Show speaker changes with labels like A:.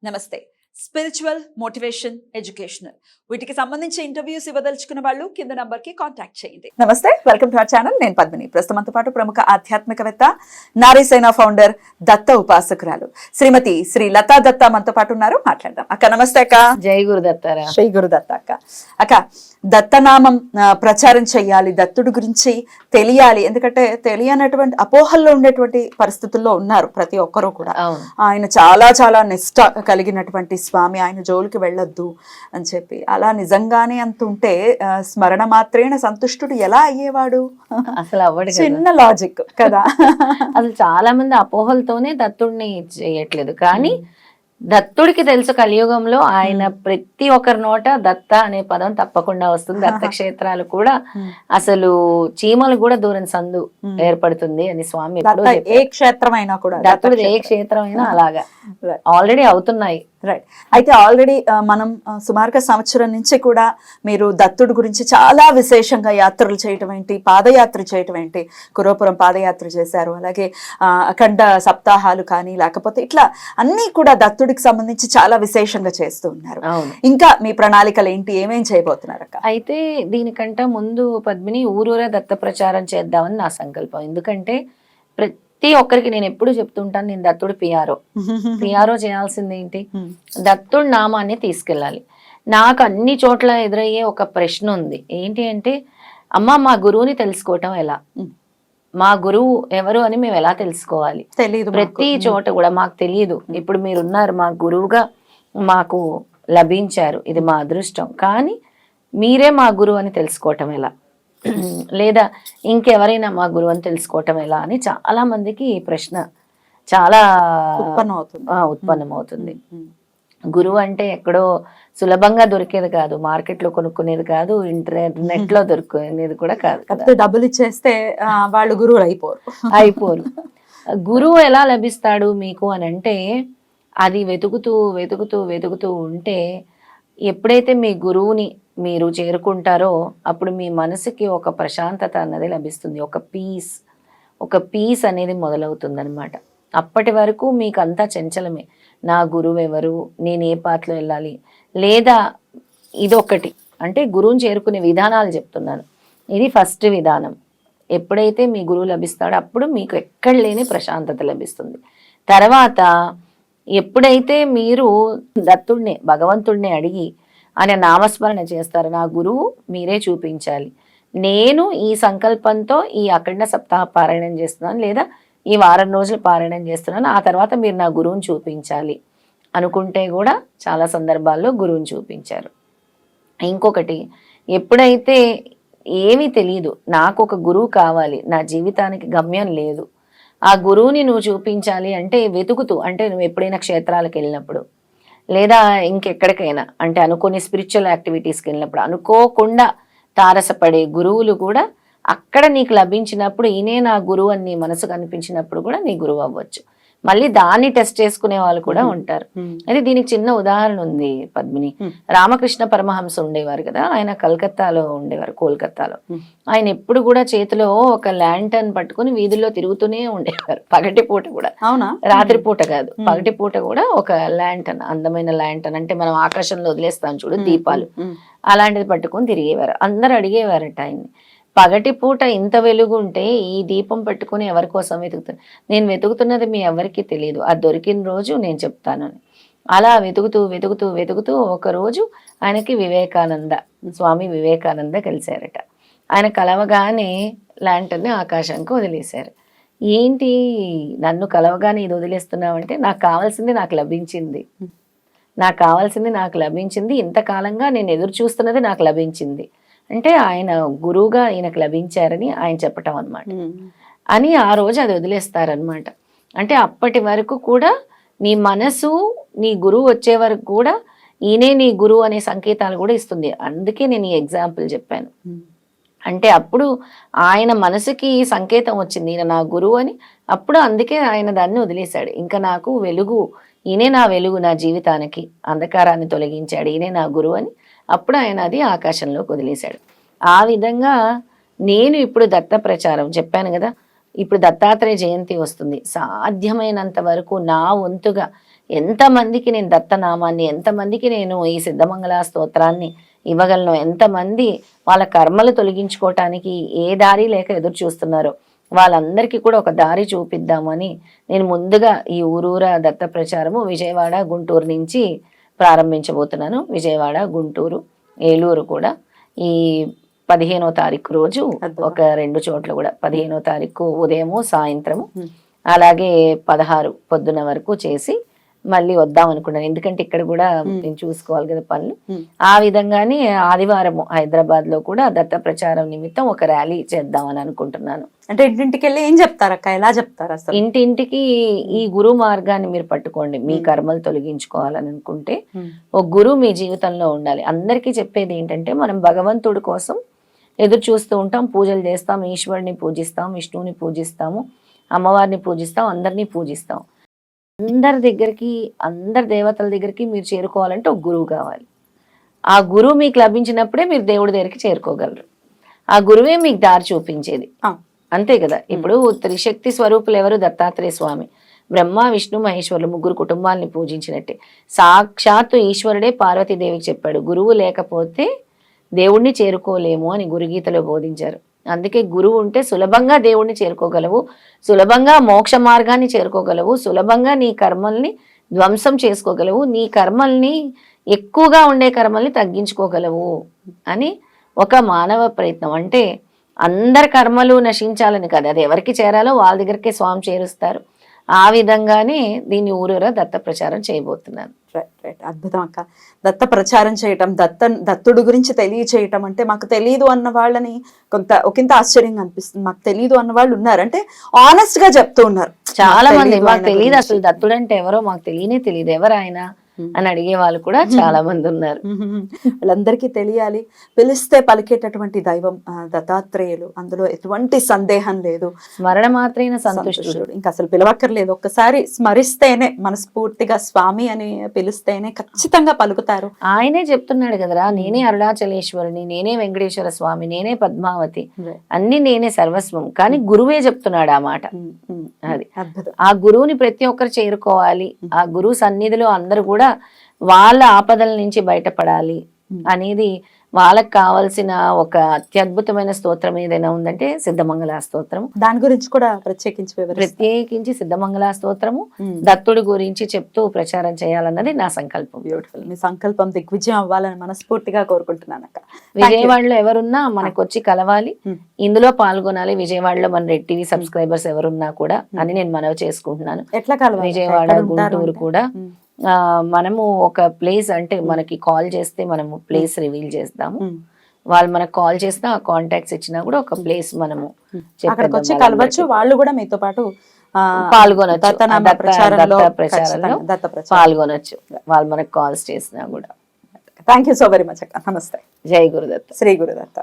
A: నమస్తే. Spiritual, motivation, educational వీటికి సంబంధించి ఇంటర్వ్యూస్ ఇవ్వదలుచుకున్న వాళ్ళు కింద నంబర్ కి కాంటాక్ట్ చేయండి. నమస్తే, వెల్కమ్ టు అవర్ ఛానల్. నేను పద్మిని. ప్రస్తుతంతో పాటు ప్రముఖ ఆధ్యాత్మికవేత్త, నారీసేన ఫౌండర్, దత్త ఉపాసకురాలు శ్రీమతి శ్రీ లతా దత్త మనతో పాటు ఉన్నారు. మాట్లాడదాం. అక్క నమస్తే. అక్క
B: జై గురుదత్తారా.
A: శ్రీ గురుదత్త. అక్క దత్తనామం ప్రచారం చెయ్యాలి, దత్తుడి గురించి తెలియాలి. ఎందుకంటే తెలియనటువంటి అపోహల్లో ఉండేటువంటి పరిస్థితుల్లో ఉన్నారు ప్రతి ఒక్కరూ కూడా. ఆయన చాలా చాలా నిష్ట కలిగినటువంటి స్వామి, ఆయన జోలికి వెళ్ళొద్దు అని చెప్పి. అలా నిజంగానే అంత ఉంటే స్మరణ మాత్రేణ సంతుష్టుడు ఎలా అయ్యేవాడు?
B: అసలు అవ్వడు.
A: చిన్న లాజిక్ కదా.
B: అసలు చాలా మంది అపోహలతోనే దత్తుడిని చేయట్లేదు. కానీ దత్తుడికి తెలుసు కలియుగంలో ఆయన ప్రతి ఒక్కరి నోట దత్త అనే పదం తప్పకుండా వస్తుంది. దత్త క్షేత్రాలు కూడా అసలు చీమలు కూడా దూరం సందు ఏర్పడుతుంది అని స్వామి
A: ఏ క్షేత్రం అయినా కూడా,
B: దత్తుడు ఏ క్షేత్రం అయినా అలాగా ఆల్రెడీ అవుతున్నాయి.
A: రైట్. అయితే ఆల్రెడీ మనం సుమారుగా సంవత్సరం నుంచి కూడా మీరు దత్తుడి గురించి చాలా విశేషంగా యాత్రలు చేయటం ఏంటి, పాదయాత్ర చేయటం ఏంటి, కురవపురం పాదయాత్ర చేశారు. అలాగే అఖండ సప్తాహాలు కానీ లేకపోతే ఇట్లా అన్నీ కూడా దత్తుడికి సంబంధించి చాలా విశేషంగా చేస్తూ ఉన్నారు. ఇంకా మీ ప్రణాళికలు ఏంటి, ఏమేం చేయబోతున్నారు అక్క?
B: అయితే దీనికంటే ముందు పద్మిని ఊరూరా దత్త ప్రచారం చేద్దామని నా సంకల్పం. ఎందుకంటే ప్రతి ఒక్కరికి నేను ఎప్పుడు చెప్తుంటాను, నేను దత్తుడు పిఆర్ఓ చేయాల్సింది ఏంటి, దత్తుడి నామాన్ని తీసుకెళ్ళాలి. నాకు అన్ని చోట్ల ఎదురయ్యే ఒక ప్రశ్న ఉంది. ఏంటి అంటే, అమ్మ మా గురువుని తెలుసుకోవటం ఎలా, మా గురువు ఎవరు అని మేము ఎలా తెలుసుకోవాలి?
A: తెలియదు.
B: ప్రతి చోట కూడా మాకు తెలియదు. ఇప్పుడు మీరున్నారు, మా గురువుగా మాకు లభించారు, ఇది మా అదృష్టం. కానీ మీరే మా గురువు అని తెలుసుకోవటం ఎలా, లేదా ఇంకెవరైనా మా గురువు అని తెలుసుకోవటం ఎలా అని చాలా మందికి ఈ ప్రశ్న చాలా ఉత్పన్నమవుతుంది. గురువు అంటే ఎక్కడో సులభంగా దొరికేది కాదు, మార్కెట్లో కొనుక్కునేది కాదు, ఇంటర్నెట్ లో దొరుకునేది కూడా కాదు.
A: డబ్బులు ఇచ్చేస్తే వాళ్ళు గురువులు
B: అయిపోరు. గురువు ఎలా లభిస్తాడు మీకు అని అంటే, అది వెతుకుతూ వెతుకుతూ వెతుకుతూ ఉంటే ఎప్పుడైతే మీ గురువుని మీరు చేరుకుంటారో అప్పుడు మీ మనసుకి ఒక ప్రశాంతత అన్నది లభిస్తుంది, ఒక పీస్ అనేది మొదలవుతుంది అనమాట. అప్పటి వరకు మీకు అంతా చంచలమే. నా గురువు ఎవరు, నేను ఏ పాత్రలో వెళ్ళాలి, లేదా ఇదొకటి అంటే గురువుని చేరుకునే విధానాలు చెప్తున్నాను. ఇది ఫస్ట్ విధానం. ఎప్పుడైతే మీ గురువు లభిస్తాడో అప్పుడు మీకు ఎక్కడ లేని ప్రశాంతత లభిస్తుంది. తర్వాత ఎప్పుడైతే మీరు దత్తుడిని, భగవంతుడిని అడిగి ఆయన నామస్మరణ చేస్తారు, నా గురువు మీరే చూపించాలి, నేను ఈ సంకల్పంతో ఈ అఖండ సప్తాహ పారాయణం చేస్తున్నాను, లేదా ఈ వారం రోజులు పారాయణం చేస్తున్నాను, ఆ తర్వాత మీరు నా గురువుని చూపించాలి అనుకుంటే కూడా చాలా సందర్భాల్లో గురువుని చూపించారు. ఇంకొకటి, ఎప్పుడైతే ఏమీ తెలియదు, నాకు ఒక గురువు కావాలి, నా జీవితానికి గమ్యం లేదు, ఆ గురువుని నువ్వు చూపించాలి అంటే వెతుకుతూ, అంటే నువ్వు ఎప్పుడైనా క్షేత్రాలకు వెళ్ళినప్పుడు లేదా ఇంకెక్కడికైనా అంటే అనుకోని స్పిరిచువల్ యాక్టివిటీస్కి వెళ్ళినప్పుడు అనుకోకుండా తారసపడే గురువులు కూడా అక్కడ నీకు లభించినప్పుడు ఈయనే నా గురువు అని నీ మనసుకు అనిపించినప్పుడు కూడా నీ గురువు అవ్వచ్చు. మళ్ళీ దాన్ని టెస్ట్ చేసుకునే వాళ్ళు కూడా ఉంటారు. అయితే దీనికి చిన్న ఉదాహరణ ఉంది పద్మిని. రామకృష్ణ పరమహంస ఉండేవారు కదా, ఆయన కలకత్తాలో ఉండేవారు, కోల్కత్తాలో. ఆయన ఎప్పుడు కూడా చేతిలో ఒక ల్యాంటర్న్ పట్టుకుని వీధుల్లో తిరుగుతూనే ఉండేవారు, పగటిపూట కూడా. అవునా? రాత్రిపూట కాదు, పగటిపూట కూడా ఒక ల్యాంటర్న్, అందమైన ల్యాంటర్న్ అంటే మనం ఆకాశంలో వదిలేస్తాం చూడు దీపాలు, అలాంటిది పట్టుకొని తిరిగేవారు. అందరు అడిగేవారట ఆయన్ని, పగటిపూట ఇంత వెలుగు ఉంటే ఈ దీపం పెట్టుకుని ఎవరి కోసం వెతుకుతాను? నేను వెతుకుతున్నది మీ ఎవరికి తెలియదు, అది దొరికిన రోజు నేను చెప్తాను అని. అలా వెతుకుతూ వెతుకుతూ వెతుకుతూ ఒకరోజు ఆయనకి స్వామి వివేకానంద కలిశారట. ఆయన కలవగానే ల్యాంటర్ని ఆకాశానికి వదిలేశారు. ఏంటి నన్ను కలవగానే ఇది వదిలేస్తున్నావంటే, నాకు కావాల్సింది నాకు లభించింది, ఇంతకాలంగా నేను ఎదురు చూస్తున్నది నాకు లభించింది అంటే ఆయన గురువుగా ఈయనకు లభించారని ఆయన చెప్పటం అనమాట. అని ఆ రోజు అది వదిలేస్తారనమాట. అంటే అప్పటి వరకు కూడా నీ మనసు నీ గురువు వచ్చే వరకు కూడా ఈయనే నీ గురువు అనే సంకేతాలు కూడా ఇస్తుంది. అందుకే నేను ఈ ఎగ్జాంపుల్ చెప్పాను. అంటే అప్పుడు ఆయన మనసుకి సంకేతం వచ్చింది, ఈయన నా గురువు అని. అప్పుడు అందుకే ఆయన దాన్ని వదిలేశాడు. ఇంకా నాకు వెలుగు, ఈయనే నా వెలుగు, నా జీవితానికి అంధకారాన్ని తొలగించాడు, ఈయనే నా గురువు అని. అప్పుడు ఆయన అది ఆకాశంలోకి వదిలేశాడు. ఆ విధంగా నేను ఇప్పుడు దత్త ప్రచారం చెప్పాను కదా, ఇప్పుడు దత్తాత్రేయ జయంతి వస్తుంది. సాధ్యమైనంత వరకు నా వంతుగా ఎంతమందికి నేను దత్తనామాన్ని, ఎంతమందికి నేను ఈ సిద్ధమంగళ స్తోత్రాన్ని ఇవ్వగలను, ఎంతమంది వాళ్ళ కర్మలు తొలగించుకోవటానికి ఏ దారి లేక ఎదురు చూస్తున్నారో వాళ్ళందరికీ కూడా ఒక దారి చూపిద్దామని నేను ముందుగా ఈ ఊరూరా దత్త ప్రచారము విజయవాడ, గుంటూరు నుంచి ప్రారంభించబోతున్నాను. విజయవాడ, గుంటూరు, ఏలూరు కూడా ఈ 15వ తారీఖు రోజు ఒక 2 చోట్ల కూడా 15వ తారీఖు ఉదయము, సాయంత్రము, అలాగే 16 పొద్దున వరకు చేసి మళ్ళీ వద్దాం అనుకున్నాను. ఎందుకంటే ఇక్కడ కూడా నేను చూసుకోవాలి కదా పనులు. ఆ విధంగానే ఆదివారము హైదరాబాద్ లో కూడా దత్త ప్రచారం నిమిత్తం ఒక ర్యాలీ చేద్దామని అనుకుంటున్నాను.
A: అంటే ఇంటింటికి వెళ్ళి ఏం చెప్తారు అక్క, ఎలా చెప్తారు అసలు?
B: ఇంటింటికి ఈ గురు మార్గాన్ని మీరు పట్టుకోండి. మీ కర్మలు తొలగించుకోవాలని అనుకుంటే ఒక గురువు మీ జీవితంలో ఉండాలి. అందరికీ చెప్పేది ఏంటంటే, మనం భగవంతుడి కోసం ఎదురు చూస్తూ ఉంటాం, పూజలు చేస్తాం, ఈశ్వరుని పూజిస్తాం, విష్ణువుని పూజిస్తాము, అమ్మవారిని పూజిస్తాం, అందరినీ పూజిస్తాం. అందరి దగ్గరికి, అందరి దేవతల దగ్గరికి మీరు చేరుకోవాలంటే ఒక గురువు కావాలి. ఆ గురువు మీకు లభించినప్పుడే మీరు దేవుడి దగ్గరికి చేరుకోగలరు. ఆ గురువే మీకు దారి చూపించేది, అంతే కదా. ఇప్పుడు త్రిశక్తి స్వరూపులు ఎవరు? దత్తాత్రేయ స్వామి. బ్రహ్మ, విష్ణు, మహేశ్వరులు ముగ్గురు కుటుంబాలని పూజించినట్టే సాక్షాత్తు ఈశ్వరుడే పార్వతీదేవికి చెప్పాడు, గురువు లేకపోతే దేవుణ్ణి చేరుకోలేము అని గురుగీతలో బోధించారు. అందుకే గురువు ఉంటే సులభంగా దేవుణ్ణి చేరుకోగలవు, సులభంగా మోక్ష మార్గాన్ని చేరుకోగలవు, సులభంగా నీ కర్మల్ని ధ్వంసం చేసుకోగలవు, నీ కర్మల్ని ఎక్కువగా ఉండే కర్మల్ని తగ్గించుకోగలవు అని ఒక మానవ ప్రయత్నం. అంటే అందరి కర్మలు నశించాలని కాదు, అది ఎవరికి చేరాలో వాళ్ళ దగ్గరికే స్వామి చేరుస్తారు. ఆ విధంగానే దీన్ని ఊరూరా దత్త ప్రచారం చేయబోతున్నాను.
A: రైట్, అద్భుతం అక్క. దత్త ప్రచారం చేయటం, దత్తుడు గురించి తెలియచేయటం అంటే, మాకు తెలియదు అన్న వాళ్ళని ఒకంత ఆశ్చర్యంగా అనిపిస్తుంది. మాకు తెలియదు అన్న వాళ్ళు ఉన్నారు, అంటే ఆనెస్ట్ గా చెప్తూ ఉన్నారు.
B: చాలా మంది మాకు తెలియదు, అసలు దత్తుడు అంటే ఎవరో మాకు తెలియదు, ఎవరు ఆయన అని అడిగే వాళ్ళు కూడా చాలా మంది ఉన్నారు.
A: వాళ్ళందరికీ తెలియాలి. పిలిస్తే పలికేటటువంటి దైవం దత్తాత్రేయులు, అందులో ఎటువంటి సందేహం లేదు.
B: స్మరణ మాత్రమే సంతుష్టుడు.
A: ఇంకా అసలు పిలవక్కర్లేదు, ఒక్కసారి స్మరిస్తేనే, మనస్ఫూర్తిగా స్వామి అని పిలిస్తేనే ఖచ్చితంగా పలుకుతారు.
B: ఆయనే చెప్తున్నాడు కదరా, నేనే అరుణాచలేశ్వరుని, నేనే వెంకటేశ్వర స్వామి, నేనే పద్మావతి, అన్ని నేనే సర్వస్వం. కానీ గురువే చెప్తున్నాడు ఆ మాట. అది అద్భుతం. ఆ గురువుని ప్రతి ఒక్కరు చేరుకోవాలి. ఆ గురువు సన్నిధిలో అందరూ కూడా వాళ్ళ ఆపదల నుంచి బయటపడాలి అనేది, వాళ్ళకి కావాల్సిన ఒక అత్యద్భుతమైన స్తోత్రం ఏదైనా ఉందంటే సిద్ధమంగళ స్తోత్రం.
A: దాని గురించి కూడా ప్రత్యేకించి
B: సిద్ధమంగళ స్తోత్రము, దత్తుడి గురించి చెప్తూ ప్రచారం చేయాలన్నది నా సంకల్పం.
A: బ్యూటిఫుల్. మీ సంకల్పం దిగ్విజయం అవ్వాలని మనస్ఫూర్తిగా కోరుకుంటున్నాను అక్క.
B: విజయవాడలో ఎవరున్నా మనకు వచ్చి కలవాలి, ఇందులో పాల్గొనాలి. విజయవాడలో మన రెడ్ టీవీ సబ్స్క్రైబర్స్ ఎవరున్నా కూడా అని నేను మనవి చేసుకుంటున్నాను.
A: ఎట్లా కలవాలి?
B: విజయవాడ, గుంటూరు కూడా మనము ఒక ప్లేస్, అంటే మనకి కాల్ చేస్తే మనము ప్లేస్ రివీల్ చేస్తాము. వాళ్ళు మనకు కాల్ చేసినా, ఆ కాంటాక్ట్స్ ఇచ్చినా కూడా ఒక ప్లేస్ మనము
A: అక్కడికి వచ్చి కలవచ్చు. వాళ్ళు కూడా మీతో పాటు
B: పాల్గొనొచ్చు, దత్త ప్రచారంలో పాల్గొనొచ్చు, వాళ్ళు మనకు కాల్స్ చేసినా కూడా.
A: Thank you so very much అక్క. నమస్తే.
B: జై గురుదత్త.
A: శ్రీ గురుదత్త.